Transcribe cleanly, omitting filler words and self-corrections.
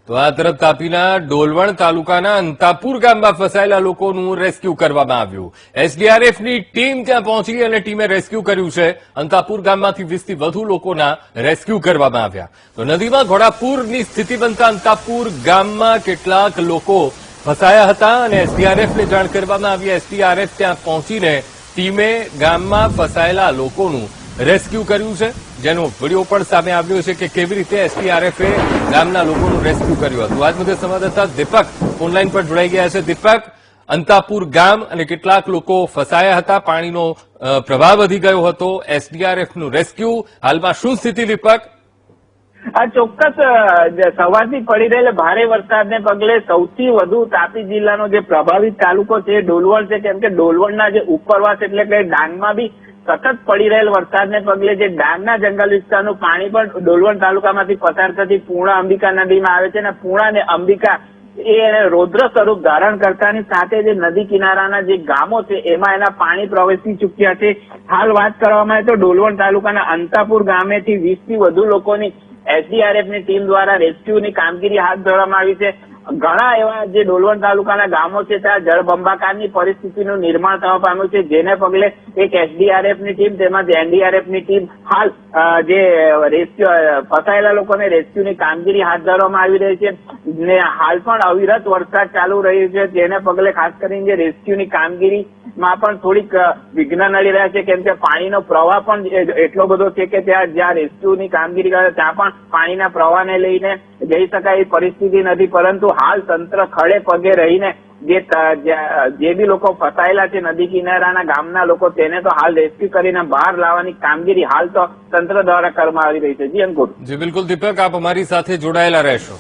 તો આ તરફ તાપીના ડોલવણ તાલુકાના અંતાપુર ગામમાં ફસાયેલા લોકોનું રેસ્ક્યુ કરવામાં આવ્યું. એસડીઆરએફની ટીમ ત્યાં પહોંચી અને ટીમે રેસ્ક્યુ કર્યું છે. અંતાપુર ગામમાંથી 20 થી વધુ લોકોના રેસ્ક્યુ કરવામાં આવ્યા. તો નદીમાં ઘોડાપૂરની સ્થિતિ બનતા અંતાપુર ગામમાં કેટલાક લોકો ફસાયા હતા અને એસડીઆરએફને જાણ કરવામાં આવી. એસડીઆરએફ ત્યાં પહોંચીને ટીમે ગામમાં ફસાયેલા લોકોનું રેસ્ક્યુ કર્યું છે, જેનો વિડીયો પણ સામે આવ્યો છે કે કેવી રીતે એસડીઆરએફે ગામના લોકોનું રેસ્ક્યુ કર્યું હતું. આજ મુદ્દે સંવાદદાતા દીપક ઓનલાઈન પર જોડાઈ ગયા છે. દીપક, અંતાપુર ગામ અને કેટલાક લોકો ફસાયા હતા, પાણીનો પ્રવાહ વધી ગયો હતો, એસડીઆરએફનું રેસ્ક્યુ, હાલમાં શું સ્થિતિ દીપક? આ ચોક્કસ સવારથી પડી રહેલા ભારે વરસાદને પગલે સૌથી વધુ તાપી જિલ્લાનો જે પ્રભાવિત તાલુકો છે ડોલવણ છે, કેમ કે ડોલવણના જે ઉપરવાસ એટલે કે ડાંગમાં બી સતત પડી રહેલ વરસાદને પગલે જે ડાંગના જંગલ વિસ્તારનું પાણી પણ ડોલવણ તાલુકામાંથી પસાર થતી પૂર્ણા અંબિકા નદીમાં આવે છે અને પૂર્ણા અને અંબિકા એ રૌદ્ર સ્વરૂપ ધારણ કરતાની સાથે જે નદી કિનારાના જે ગામો છે એમાં એના પાણી પ્રવેશી ચૂક્યા છે. હાલ વાત કરવામાં આવે તો ડોલવણ તાલુકાના અંતાપુર ગામેથી 20 થી વધુ લોકોની એસડીઆરએફની ટીમ દ્વારા રેસ્ક્યુની કામગીરી હાથ ધરવામાં આવી છે. ઘણા એવા જે ડોલવણ તાલુકાના ગામો છે ત્યાં જળબંબાકારની પરિસ્થિતિનું નિર્માણ થવા પામ્યું છે, જેને પગલે એક એસડીઆરએફની ટીમ તેમજ એનડીઆરએફની ટીમ હાલ જે રેસ્ક્યુ ફસાયેલા લોકોને રેસ્ક્યુની કામગીરી હાથ ધરવામાં આવી રહી છે. ને હાલ પણ અવિરત વરસાદ ચાલુ રહ્યો છે, જેને પગલે ખાસ કરીને જે રેસ્ક્યુની કામગીરીમાં પણ થોડીક વિઘ્ન નડી રહ્યા છે, કેમ કે પાણીનો પ્રવાહ પણ એટલો બધો છે કે ત્યાં જ્યાં રેસ્ક્યુની કામગીરી કરે ત્યાં પણ પાણીના પ્રવાહને લઈને જઈ શકાય એ પરિસ્થિતિ નથી. પરંતુ હાલ તંત્ર ખડે પગે રહીને જે બી લોકો ફસાયેલા છે નદી કિનારાના ગામના લોકો તેને તો હાલ રેસ્ક્યુ કરીને બહાર લાવવાની કામગીરી હાલ તો તંત્ર દ્વારા કરવામાં આવી રહી છે. જી અંકુર. જી બિલકુલ દીપક, આપ અમારી સાથે જોડાયેલા રહેશો.